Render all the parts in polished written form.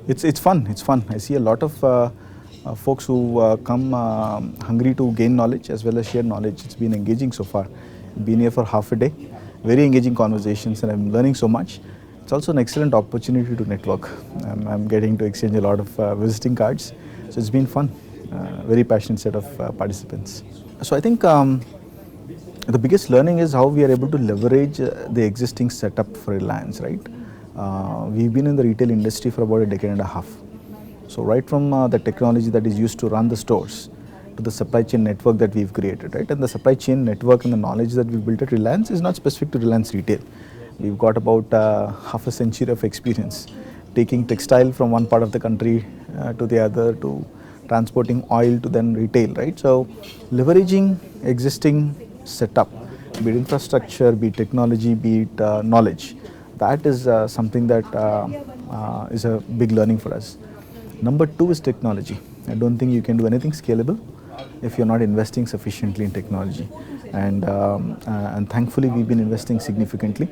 It's fun. It's fun. I see a lot of folks who come hungry to gain knowledge as well as share knowledge. It's been engaging so far. Been here for half a day. Very engaging conversations, and I'm learning so much. It's also an excellent opportunity to network. I'm getting to exchange a lot of visiting cards. So it's been fun. Very passionate set of participants. So I think the biggest learning is how we are able to leverage the existing setup for Reliance, right? We've been in the retail industry for about a decade and a half. So right from the technology that is used to run the stores to the supply chain network that we've created, right? And the supply chain network and the knowledge that we've built at Reliance is not specific to Reliance Retail. We've got about half a century of experience taking textile from one part of the country to the other, to transporting oil to then retail, right? So leveraging existing setup, be it infrastructure, be it technology, be it knowledge, that is something that is a big learning for us. Number two is technology. I don't think you can do anything scalable if you're not investing sufficiently in technology. And thankfully we've been investing significantly.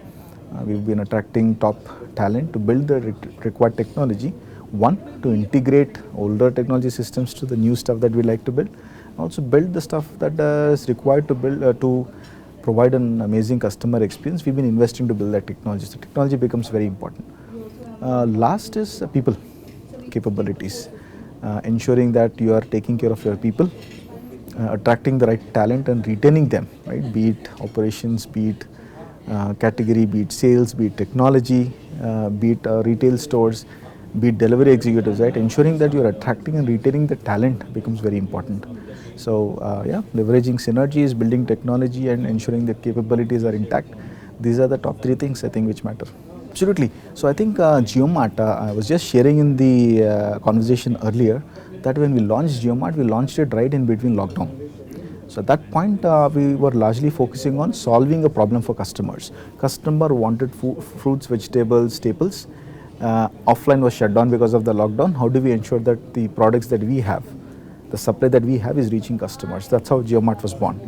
We've been attracting top talent to build the required technology. One, to integrate older technology systems to the new stuff that we like to build. Also build the stuff that is required to build to provide an amazing customer experience. We've been investing to build that technology. So technology becomes very important. Last is people, capabilities. Ensuring that you are taking care of your people, attracting the right talent and retaining them, right? Be it operations, be it category, be it sales, be it technology, be it retail stores, be it delivery executives, right? Ensuring that you're attracting and retaining the talent becomes very important. So yeah, leveraging synergies, building technology and ensuring that capabilities are intact. These are the top three things I think which matter. Absolutely. So I think Jiomart, I was just sharing in the conversation earlier that when we launched Jiomart, we launched it right in between lockdown. So at that point, we were largely focusing on solving a problem for customers. Customer wanted fruits, vegetables, staples. Offline was shut down because of the lockdown. How do we ensure that the products that we have, the supply that we have is reaching customers? That's how Jiomart was born.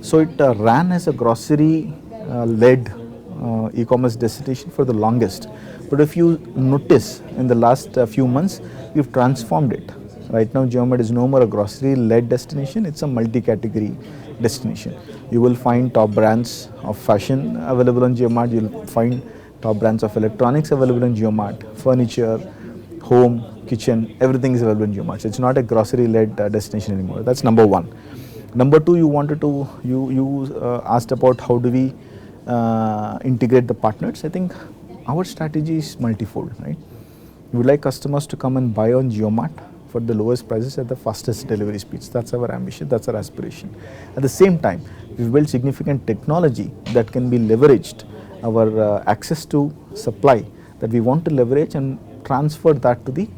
So it ran as a grocery-led e-commerce destination for the longest. But if you notice in the last few months, we've transformed it. Right now, Jiomart is no more a grocery-led destination, it's a multi-category destination. You will find top brands of fashion available on Jiomart, you'll find top brands of electronics available on Jiomart, furniture, home, kitchen, everything is available in Jiomart. So it's not a grocery-led destination anymore. That's number one. Number two, you asked about how do we integrate the partners. I think our strategy is multifold, right? We would like customers to come and buy on Jiomart for the lowest prices at the fastest delivery speeds. That's our ambition, that's our aspiration. At the same time, we've built significant technology that can be leveraged, our access to supply that we want to leverage and transfer that to the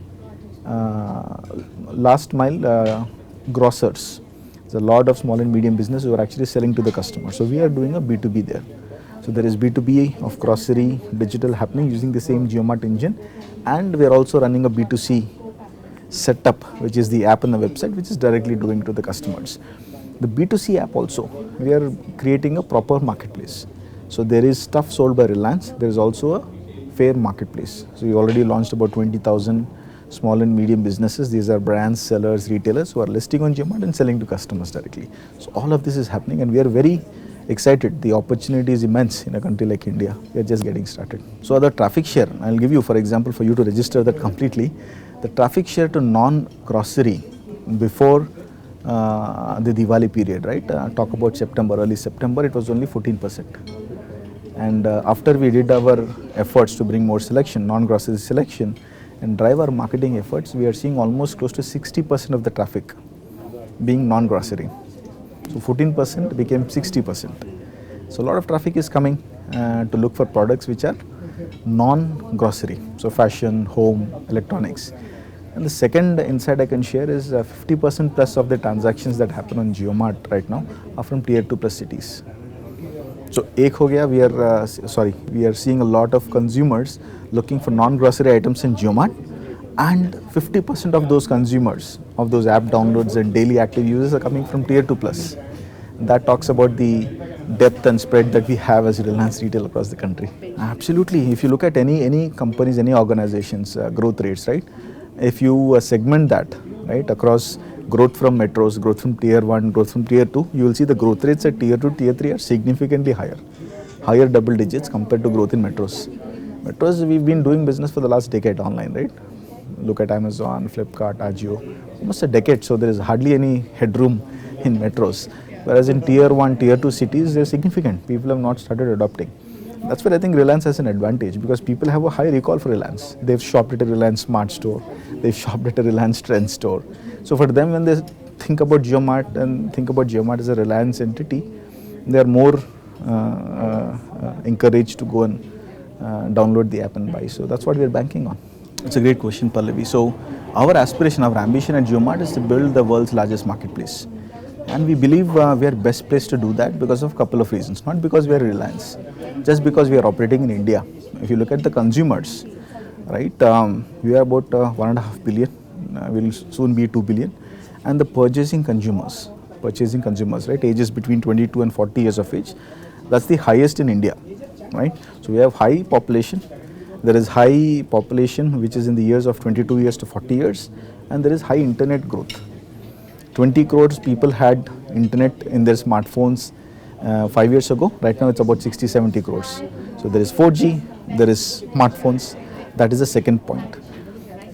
last mile grocers. There's a lot of small and medium business who are actually selling to the customer. So we are doing a B2B there. So there is B2B of grocery, digital happening using the same Jiomart engine, and we are also running a B2C setup, which is the app and the website, which is directly doing to the customers. The B2C app also, we are creating a proper marketplace. So there is stuff sold by Reliance, there is also a fair marketplace. So we already launched about 20,000 small and medium businesses. These are brands, sellers, retailers who are listing on Jiomart and selling to customers directly. So all of this is happening and we are very excited. The opportunity is immense in a country like India. We are just getting started. So the traffic share, I'll give you for example for you to register that completely. The traffic share to non-grocery before the Diwali period, right? Talk about September, early September, it was only 14%. And after we did our efforts to bring more selection, non-grocery selection, and drive our marketing efforts, we are seeing almost close to 60% of the traffic being non-grocery. So 14% became 60%. So a lot of traffic is coming to look for products which are non-grocery. So fashion, home, electronics. And the second insight I can share is 50% plus of the transactions that happen on Jiomart right now are from tier 2 plus cities. So ek ho gaya, we are seeing a lot of consumers looking for non-grocery items in Jiomart, and 50% of those consumers of those app downloads and daily active users are coming from tier 2 plus. That talks about the depth and spread that we have as Reliance Retail across the country. Absolutely. If you look at any companies, any organizations, growth rates, right? If you segment that, right, across growth from metros, growth from tier 1, growth from tier 2, you will see the growth rates at tier 2, tier 3 are significantly higher double digits compared to growth in metros. Metros, we've been doing business for the last decade online, right? Look at Amazon, Flipkart, Ajio, almost a decade. So there is hardly any headroom in metros. Whereas in tier 1, tier 2 cities, they're significant. People have not started adopting. That's where I think Reliance has an advantage, because people have a high recall for Reliance. They've shopped at a Reliance Smart Store, they've shopped at a Reliance Trend Store. So for them, when they think about Jiomart and think about Jiomart as a Reliance entity, they are more encouraged to go and download the app and buy. So that's what we're banking on. It's a great question, Pallavi. So our aspiration, our ambition at Jiomart is to build the world's largest marketplace. And we believe we are best placed to do that because of a couple of reasons. Not because we are Reliance, just because we are operating in India. If you look at the consumers, right, we are about 1.5 billion, will soon be 2 billion. And the purchasing consumers, right, ages between 22 and 40 years of age, that's the highest in India, right? So we have high population. There is high population which is in the years of 22 years to 40 years, and there is high internet growth. 20 crores people had internet in their smartphones 5 years ago. Right now it's about 60-70 crores. So there is 4G, there is smartphones. That is the second point.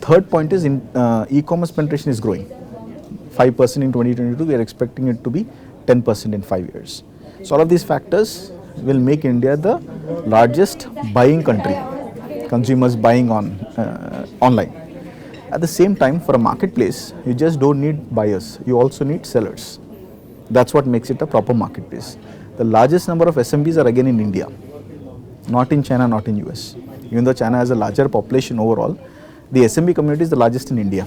Third point is e-commerce penetration is growing. 5% in 2022, we are expecting it to be 10% in 5 years. So all of these factors will make India the largest buying country, consumers buying online. At the same time, for a marketplace, you just don't need buyers, you also need sellers. That's what makes it a proper marketplace. The largest number of SMBs are again in India, not in China, not in US. Even though China has a larger population overall, the SMB community is the largest in India.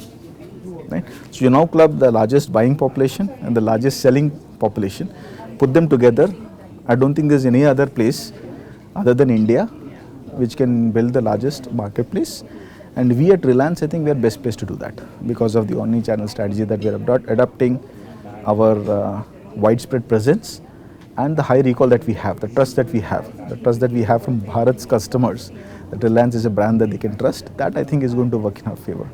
Right? So you now club the largest buying population and the largest selling population, put them together. I don't think there's any other place other than India which can build the largest marketplace. And we at Reliance, I think we are best placed to do that because of the omni-channel strategy that we are adopting, our widespread presence, and the high recall that we have, the trust that we have from Bharat's customers, that Reliance is a brand that they can trust. That I think is going to work in our favor.